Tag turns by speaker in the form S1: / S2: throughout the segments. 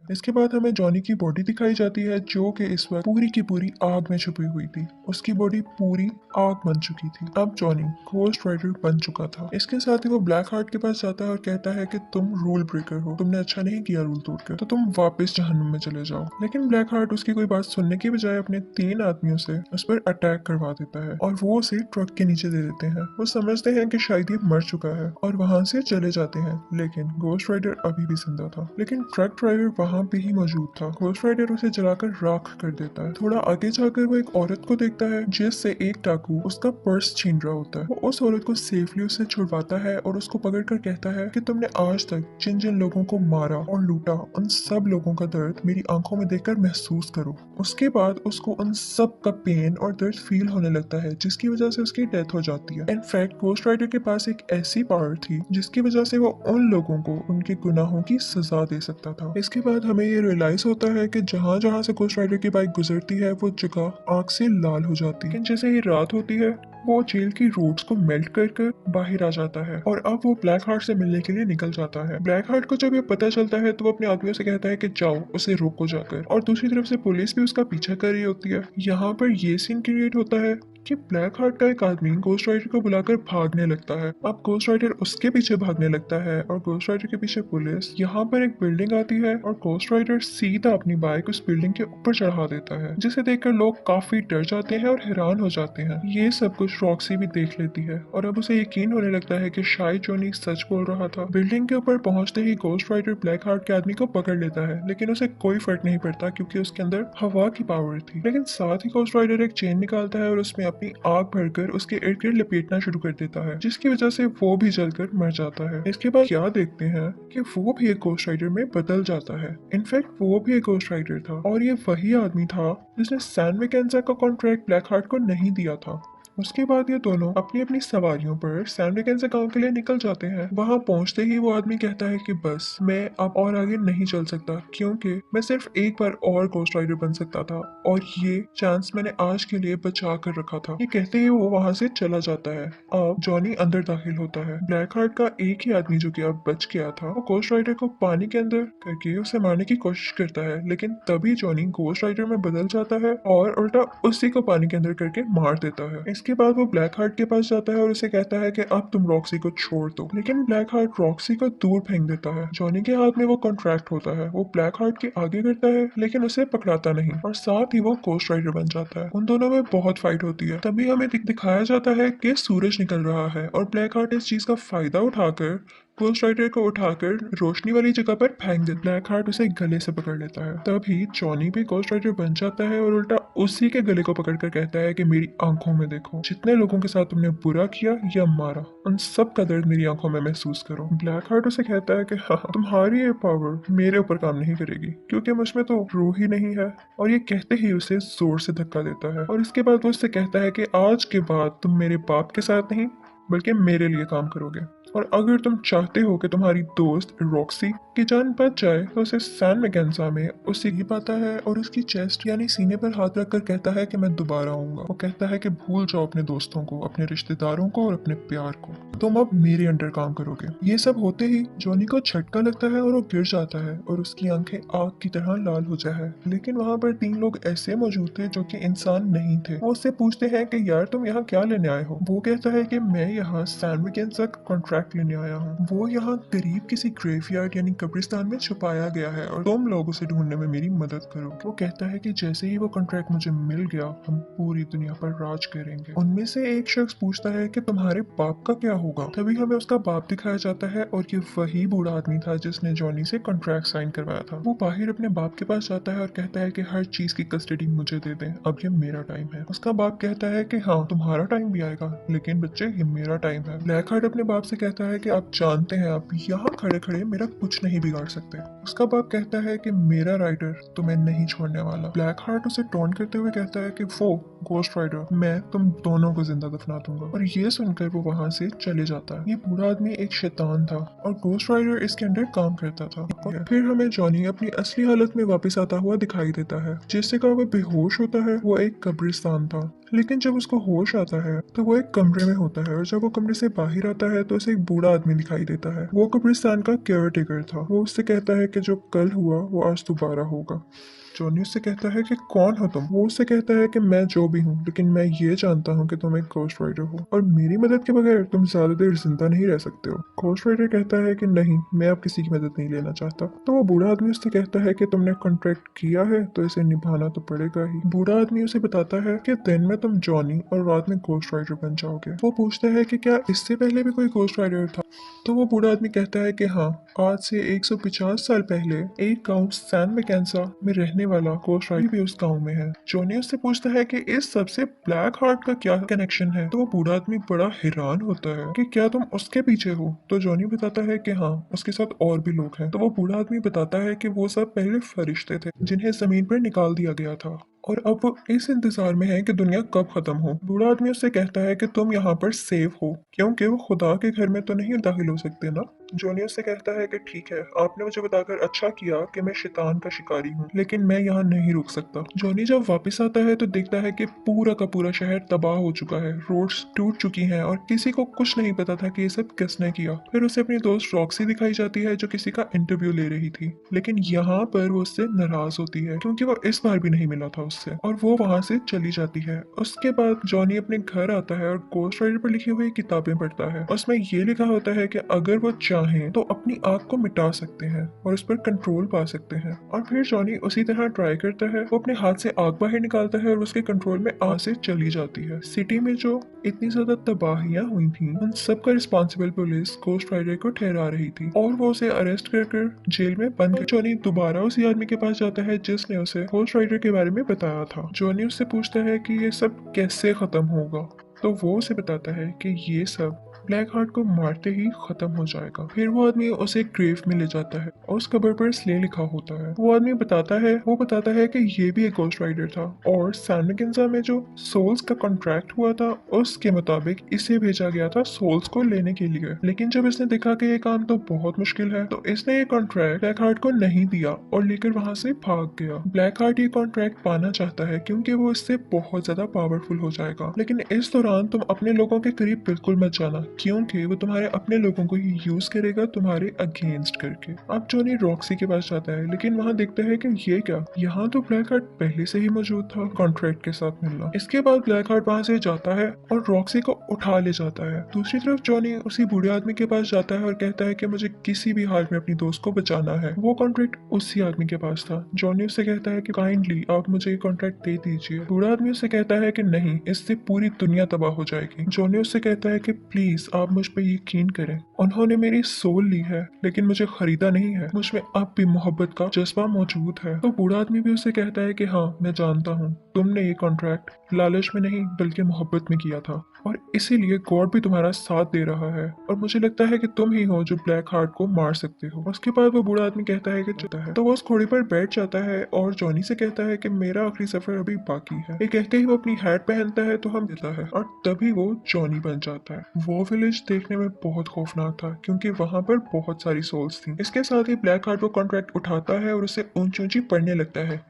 S1: इसके बाद हमें जॉनी की बॉडी दिखाई जाती है जो कि इस वक्त पूरी की पूरी आग में छुपी हुई थी। उसकी बॉडी पूरी आग बन चुकी थी। अब जॉनी घोस्ट राइडर बन चुका था। इसके साथ ही वो ब्लैक हार्ट के पास जाता है और कहता है कि तुम रूल ब्रेकर हो, तुमने अच्छा नहीं किया रूल तोड़कर, तो तुम वापस जहन्नुम में चले जाओ। लेकिन ब्लैक हार्ट उसकी कोई बात सुनने की बजाय अपने 3 आदमियों से उस पर अटैक करवा देता है और वो उसे ट्रक के नीचे दे देते हैं। वो समझते हैं कि शायद ये मर चुका है और वहां से चले जाते हैं, लेकिन घोस्ट राइडर अभी भी जिंदा था। लेकिन ट्रक ड्राइवर वहां पे ही मौजूद था। घोस्ट राइडर उसे जलाकर राख कर देता है। थोड़ा आगे जाकर वो एक औरत को देखता है जिससे एक डाकू उसका पर्स छीन रहा होता है। वो उस औरत को सेफली उससे छुड़वाता है और उसको पकड़कर कहता है कि तुमने आज तक जिन जिन लोगों को मारा और लूटा, उन सब लोगों का दर्द मेरी आंखों में देखकर महसूस करो। उसके बाद उसको उन सब का पेन और दर्द फील होने लगता है, जिसकी वजह से उसकी डेथ हो जाती है। इनफैक्ट घोस्ट राइडर के पास एक ऐसी पावर थी जिसकी वजह से वो उन लोगों को उनके गुनाहों की सजा दे सकता था। इसके बाद हमें ये रियलाइज होता है कि जहाँ जहाँ से घोस्ट राइडर की बाइक गुजरती है वो जगह आग से लाल हो जाती है। लेकिन जैसे ही रात होती है वो जेल की रोड्स को मेल्ट कर बाहर आ जाता है और अब वो ब्लैक हार्ट से मिलने के लिए निकल जाता है। ब्लैक हार्ट को जब ये पता चलता है तो वो अपने आदमियों से कहता है कि जाओ उसे रोको जाकर, और दूसरी तरफ से पुलिस भी उसका पीछा कर रही होती है। यहाँ पर ये सीन क्रिएट होता है कि ब्लैक हार्ट का एक आदमी घोस्ट राइडर को बुलाकर भागने लगता है। अब घोस्ट राइडर उसके पीछे भागने लगता है और घोस्ट राइडर के पीछे पुलिस। यहाँ पर एक बिल्डिंग आती है और घोस्ट राइडर सीधा अपनी बाइक उस बिल्डिंग के ऊपर चढ़ा देता है, जिसे देखकर लोग काफी डर जाते हैं और हैरान हो जाते हैं। ये सब कुछ रॉक्सी भी देख लेती है और अब उसे यकीन होने लगता है कि शायद जॉनी सच बोल रहा था। बिल्डिंग के ऊपर पहुंचते ही घोस्ट राइडर ब्लैक हार्ट के आदमी को पकड़ लेता है, लेकिन उसे कोई फर्क नहीं पड़ता क्योंकि उसके अंदर हवा की पावर थी। लेकिन साथ ही घोस्ट राइडर एक चेन निकालता है और उसमें अपनी आग भरकर उसके इर्द गिर्द लपेटना शुरू कर देता है, जिसकी वजह से वो भी जलकर मर जाता है। इसके बाद क्या देखते हैं कि वो भी एक घोस्ट राइडर में बदल जाता है। इनफैक्ट वो भी एक घोस्ट राइडर था और ये वही आदमी था जिसने सैन मैकेन्जा का कॉन्ट्रैक्ट ब्लैक हार्ट को नहीं दिया था। उसके बाद ये दोनों अपनी अपनी सवारियों पर सैन मैकेन्जा गांव के लिए निकल जाते हैं। वहां पहुंचते ही वो आदमी कहता है कि बस मैं अब और आगे नहीं चल सकता, क्योंकि मैं सिर्फ एक बार और घोस्ट राइडर बन सकता था और ये चांस मैंने आज के लिए बचा कर रखा था। ये कहते ही वो वहां से चला जाता है। अब जॉनी अंदर दाखिल होता है। ब्लैक हार्ट का एक ही आदमी जो कि अब बच गया था, वो घोस्ट राइडर को पानी के अंदर करके उसे मारने की कोशिश करता है, लेकिन तभी जॉनी घोस्ट राइडर में बदल जाता है और उल्टा उसी को पानी के अंदर करके मार देता है। इसके बाद वो ब्लैक हार्ट के पास जाता है और उसे कहता है कि अब तुम रॉक्सी को छोड़ दो, लेकिन ब्लैक हार्ट रॉक्सी को दूर फेंक देता है। जॉनी के हाथ में वो कॉन्ट्रैक्ट होता है। वो ब्लैक हार्ट के आगे करता है लेकिन उसे पकड़ाता नहीं और साथ ही वो घोस्ट राइडर बन जाता है। उन दोनों में बहुत फाइट होती है। तभी हमें दिखाया जाता है कि सूरज निकल रहा है और ब्लैक हार्ट इस चीज का फायदा उठाकर घोस्ट राइडर को उठाकर रोशनी वाली जगह पर फेंक दे। ब्लैक हार्ट उसे गले से पकड़ लेता है। तभी जॉनी भी घोस्ट राइडर बन जाता है और उल्टा उसी के गले को पकड़कर कहता है कि मेरी आंखों में देखो, जितने लोगों के साथ तुमने बुरा किया या मारा, उन सब का दर्द मेरी आंखों में महसूस करो। ब्लैक हार्ट उसे कहता है कि हाँ, तुम्हारी ये पावर मेरे ऊपर काम नहीं करेगी क्योंकि मुझमें तो रूह ही नहीं है, और ये कहते ही उसे जोर से धक्का देता है। और इसके बाद वो उससे कहता है कि आज के बाद तुम मेरे बाप के साथ नहीं बल्कि मेरे लिए काम करोगे, और अगर तुम चाहते हो कि तुम्हारी दोस्त रॉक्सी की जान बच जाए तो उसे सैन मैकेन्जा में उसे ही पाता है और उसकी चेस्ट यानी सीने पर हाथ रखकर कहता है कि मैं दोबारा आऊंगा। वो कहता है कि भूल जाओ अपने दोस्तों को, अपने रिश्तेदारों को और अपने प्यार को, तुम अब मेरे अंडर काम करोगे। ये सब होते ही जॉनी को झटका लगता है और वो गिर जाता है और उसकी आंखें आग की तरह लाल हो जाए है। लेकिन वहाँ पर 3 लोग ऐसे मौजूद थे जो कि इंसान नहीं थे। वो उससे पूछते हैं कि यार तुम यहाँ क्या लेने आए हो। वो कहता है कि मैं यहाँ सैन मैकेन्जा का कॉन्ट्रैक्ट लेने आया हूँ। वो यहाँ करीब किसी ग्रेवयार्ड यानी कब्रिस्तान में छुपाया गया है और तुम लोग उसे ढूंढने में मेरी मदद करो। वो कहता है कि जैसे ही वो कॉन्ट्रैक्ट मुझे मिल गया हम पूरी दुनिया पर राज करेंगे। उनमें से एक शख्स पूछता है कि तुम्हारे बाप का क्या होगा। तभी हमें उसका बाप दिखाया जाता है और ये वही बूढ़ा आदमी था जिसने जॉनी से कॉन्ट्रैक्ट साइन करवाया था। वो बाहर अपने बाप के पास जाता है और कहता है कि हर चीज की कस्टडी मुझे दे दें, अब ये मेरा टाइम है। उसका बाप कहता है कि हाँ तुम्हारा टाइम भी आएगा, लेकिन बच्चे ये मेरा टाइम है। ब्लैक हार्ट अपने बाप से कहता है कि आप जानते हैं आप यहाँ खड़े खड़े मेरा कुछ नहीं बिगाड़ सकते। उसका बाप कहता है कि मेरा राइडर तुम्हें नहीं छोड़ने वाला। ब्लैक हार्ट उसे टोन करते हुए कहता है कि वो घोस्ट राइडर मैं तुम दोनों को जिंदा दफना दूंगा, और ये सुनकर वो वहां से चले जाता है। ये बूढ़ा आदमी एक शैतान था और घोस्ट राइडर इसके अंडर काम करता था। और फिर हमें जॉनी अपनी असली हालत में वापस आता हुआ दिखाई देता है। जिस जगह वो बेहोश होता है वो एक कब्रिस्तान था, लेकिन जब उसको होश आता है तो वो एक कमरे में होता है, और जब वो कमरे से बाहर आता है तो उसे एक बूढ़ा आदमी दिखाई देता है। वो कब्रिस्तान का केयर टेकर था। वो उससे कहता है कि जो कल हुआ वो आज दोबारा होगा। जॉनी उससे कहता है कि कौन हो तुम? वो उससे कहता है कि मैं जो भी हूँ, लेकिन मैं ये जानता हूँ कि तुम एक घोस्ट राइडर हो और मेरी मदद के बगैर तुम ज्यादा देर जिंदा नहीं रह सकते हो। घोस्ट राइडर कहता है कि नहीं, मैं अब किसी की मदद नहीं लेना चाहता। तो वो बूढ़ा आदमी उससे कहता है कि तुमने कॉन्ट्रैक्ट किया है तो इसे निभाना तो पड़ेगा ही। बूढ़ा आदमी उसे बताता है कि दिन में तुम जॉनी और रात में घोस्ट राइडर बन जाओगे। वो पूछता है कि क्या इससे पहले भी कोई घोस्ट राइडर था? तो वो बूढ़ा आदमी कहता है कि हाँ, आज से 150 साल पहले एक गांव सैन मैकेंसा में रहने वाला घोस्ट राइडर भी उस गांव में है। जॉनी उससे पूछता है कि इस सबसे ब्लैक हार्ट का क्या कनेक्शन है? तो वो बूढ़ा आदमी बड़ा हैरान होता है कि क्या तुम उसके पीछे हो? तो जॉनी बताता है कि हाँ, उसके साथ और भी लोग हैं। तो वो बूढ़ा आदमी बताता है कि वो सब पहले फरिश्ते थे जिन्हें जमीन पर निकाल दिया गया था और अब वो इस इंतजार में है कि दुनिया कब खत्म हो। बूढ़ा आदमी उससे कहता है कि तुम यहाँ पर सेफ हो क्योंकि वो खुदा के घर में तो नहीं दाखिल हो सकते ना। जॉनी उससे कहता है कि ठीक है, आपने मुझे बताकर अच्छा किया कि मैं शैतान का शिकारी हूँ, लेकिन मैं यहाँ नहीं रुक सकता। जॉनी जब वापस आता है तो देखता है कि पूरा का पूरा शहर तबाह हो चुका है, रोड्स टूट चुकी हैं और किसी को कुछ नहीं पता था कि ये सब किसने किया। फिर उसे अपनी दोस्त रॉक्सी दिखाई जाती है जो किसी का इंटरव्यू ले रही थी, लेकिन यहाँ पर वो उससे नाराज होती है क्योंकि वो इस बार भी नहीं मिला था उससे और वो वहाँ से चली जाती है। उसके बाद जॉनी अपने घर आता है और घोस्ट राइडर पर लिखी हुई किताबें पढ़ता है। उसमें ये लिखा होता है कि अगर वो चाहें तो अपनी आग को मिटा सकते हैं और उस पर कंट्रोल पा सकते हैं। और फिर जॉनी उसी तरह ट्राई करता है। वो अपने हाथ से आग बाहर निकालता है और उसके कंट्रोल में आग से चली जाती है। सिटी में जो इतनी ज्यादा तबाहियां हुई थी उन सब का रिस्पॉन्सिबल पुलिस घोस्ट राइडर को ठहरा रही थी और वो उसे अरेस्ट कर जेल में बंद कर। जॉनी दोबारा उसी आदमी के पास जाता है जिसने उसे घोस्ट राइडर के बारे में बताया था। जॉनी उससे पूछता है कि ये सब कैसे खत्म होगा, तो वो उसे बताता है कि ये सब ब्लैक हार्ट को मारते ही खत्म हो जाएगा। फिर वो आदमी उसे ग्रेव में ले जाता है और उस कबर पर स्ले लिखा होता है। वो आदमी बताता है कि ये भी एक घोस्ट राइडर था और सैन मैकेंजा में जो सोल्स का कॉन्ट्रैक्ट हुआ था उसके मुताबिक इसे भेजा गया था सोल्स को लेने के लिए। लेकिन जब इसने देखा कि ये काम तो बहुत मुश्किल है तो इसने ये कॉन्ट्रैक्ट ब्लैक हार्ट को नहीं दिया और लेकर वहां से भाग गया। ब्लैक हार्ट ये कॉन्ट्रैक्ट पाना चाहता है क्योंकि वो इससे बहुत ज्यादा पावरफुल हो जाएगा, लेकिन इस दौरान तुम अपने लोगों के करीब बिल्कुल मत जाना क्योंकि वो तुम्हारे अपने लोगों को ही यूज करेगा तुम्हारे अगेंस्ट करके। अब जॉनी रॉक्सी के पास जाता है लेकिन वहाँ देखता है कि ये क्या, यहाँ तो ब्लैक हार्ट पहले से ही मौजूद था कॉन्ट्रैक्ट के साथ मिलना। इसके बाद ब्लैक हार्ट वहाँ से जाता है और रॉक्सी को उठा ले जाता है। दूसरी तरफ जॉनी उसी बूढ़े आदमी के पास जाता है और कहता है कि मुझे किसी भी हाल में अपनी दोस्त को बचाना है। वो कॉन्ट्रैक्ट उसी आदमी के पास था। जॉनी उससे कहता है कि काइंडली आप मुझे ये कॉन्ट्रैक्ट दे दीजिए। बूढ़ा आदमी उससे कहता है कि नहीं, इससे पूरी दुनिया तबाह हो जाएगी। जॉनी उससे कहता है कि प्लीज आप मुझ पर यकीन करें, उन्होंने मेरी सोल ली है लेकिन मुझे खरीदा नहीं है, मुझ में अब भी मोहब्बत का जज्बा मौजूद है। तो बूढ़ा आदमी भी उसे कहता है कि हाँ मैं जानता हूँ, तुमने ये कॉन्ट्रैक्ट लालच में नहीं बल्कि मोहब्बत में किया था और इसीलिए गॉड भी तुम्हारा साथ दे रहा है और मुझे लगता है कि तुम ही हो जो ब्लैक हार्ट को मार सकते हो। उसके बाद वो बूढ़ा आदमी कहता है कि चलता है। तो वो उस घोड़े पर बैठ जाता है और जॉनी से कहता है कि मेरा आखिरी सफर अभी बाकी है। ये कहते ही वो अपनी हैट पहनता है तो हम देता है और तभी वो जॉनी बन जाता है। वो विलेज देखने में बहुत खौफनाक था क्योंकि वहां पर बहुत सारी सोल्स थी। इसके साथ ही ब्लैक हार्ट वो कॉन्ट्रैक्ट उठाता है और उसे ऊंची ऊंची पढ़ने लगता है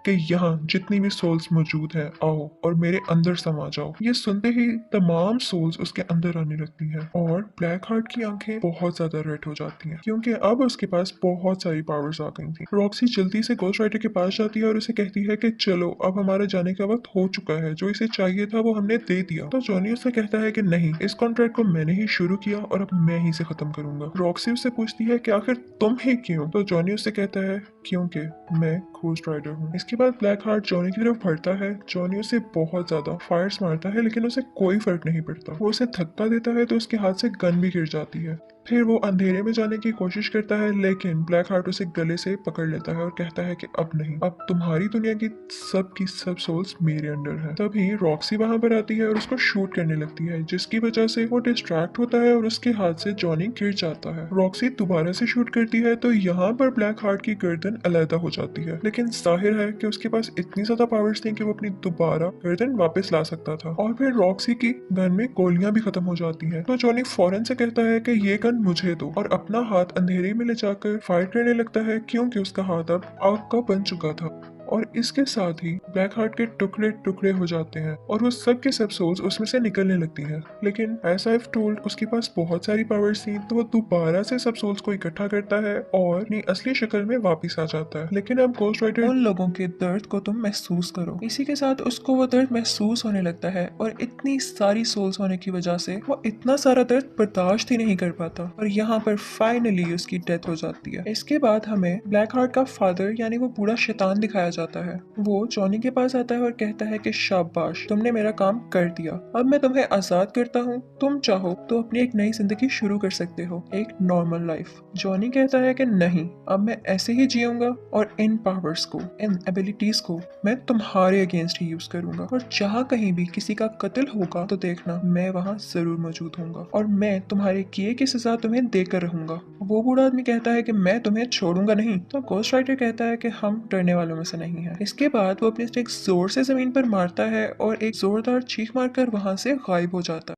S1: कि यहाँ जितनी भी सोल्स मौजूद हैं आओ और मेरे अंदर समा जाओ। ये सुनते ही तमाम सोल्स उसके अंदर आने लगती हैं और ब्लैक हार्ट की आंखें बहुत ज्यादा रेड हो जाती हैं क्योंकि अब उसके पास बहुत सारी पावर्स आ गई थी। रॉक्सी जल्दी से घोस्ट राइडर के पास जाती है और उसे कहती है कि चलो अब हमारा जाने का वक्त हो चुका है, जो इसे चाहिए था वो हमने दे दिया। तो जॉनी उससे कहता है कि नहीं, इस कॉन्ट्रैक्ट को मैंने ही शुरू किया और अब मैं ही से खत्म करूंगा। रॉक्सी उससे पूछती है कि आखिर तुम ही क्यों? तो जॉनी उससे कहता है क्योंकि मैं घोस्ट राइडर हूँ। इसके बाद ब्लैक हार्ट जॉनी की तरफ बढ़ता है। जॉनी उसे बहुत ज्यादा फायर्स मारता है लेकिन उसे कोई फर्क नहीं पड़ता। वो उसे धक्का देता है तो उसके हाथ से गन भी गिर जाती है। फिर वो अंधेरे में जाने की कोशिश करता है लेकिन ब्लैक हार्ट उसे गले से पकड़ लेता है और कहता है कि अब नहीं, अब तुम्हारी दुनिया की सब सोल्स मेरे अंडर है। तभी रॉक्सी वहां पर आती है और उसको शूट करने लगती है जिसकी वजह से वो डिस्ट्रैक्ट होता है और उसके हाथ से जॉनी गिर जाता है। रॉक्सी दोबारा से शूट करती है तो यहाँ पर ब्लैक हार्ट की गर्दन अलग हो जाती है, लेकिन जाहिर है कि उसके पास इतनी ज्यादा पावर्स थी कि वो अपनी दोबारा गर्दन वापस ला सकता था। और फिर रॉक्सी की गन में गोलियां भी खत्म हो जाती हैं। तो जॉनी फौरन से कहता है कि ये गन मुझे दो और अपना हाथ अंधेरे में ले जाकर फायर करने लगता है क्योंकि उसका हाथ अब आग का बन चुका था और इसके साथ ही ब्लैक हार्ट के टुकड़े टुकड़े हो जाते हैं और वो सब के सब सोल्स उसमें से निकलने लगती है। लेकिन एज आई टोल्ड उसके पास बहुत सारी पावर्स थी, तो वो दोबारा से सब सोल्स को इकट्ठा करता है और अपनी असली शक्ल में वापस आ जाता है। लेकिन अब गोस्ट राइडर उन लोगों के दर्द को तुम महसूस करो। इसी के साथ उसको वो दर्द महसूस होने लगता है और इतनी सारी सोल्स होने की वजह से वो इतना सारा दर्द बर्दाश्त ही नहीं कर पाता और यहाँ पर फाइनली उसकी डेथ हो जाती है। इसके बाद हमें ब्लैक हार्ट का फादर यानी वो बूढ़ा शैतान दिखाया जाता है। वो जॉनी के पास आता है और कहता है कि शाबाश, तुमने मेरा काम कर दिया, अब मैं तुम्हें आजाद करता हूँ, तुम चाहो तो अपनी एक नई जिंदगी शुरू कर सकते हो, एक नॉर्मल लाइफ। जॉनी कहता है कि नहीं, अब मैं ऐसे ही जीऊंगा और इन पावर्स को, इन एबिलिटीज को मैं तुम्हारे अगेंस्ट ही यूज करूंगा और जहाँ कहीं भी किसी का कत्ल होगा तो देखना मैं वहाँ जरूर मौजूद होऊंगा और मैं तुम्हारे किए की सजा तुम्हें देकर रहूंगा। वो बूढ़ा आदमी कहता है कि मैं तुम्हें छोड़ूंगा नहीं। तो गोस्ट राइडर कहता है कि हम डरने वालों में से नहीं है। इसके बाद वो अपनी स्टिक जोर से जमीन पर मारता है और एक जोरदार चीख मारकर वहां से गायब हो जाता है।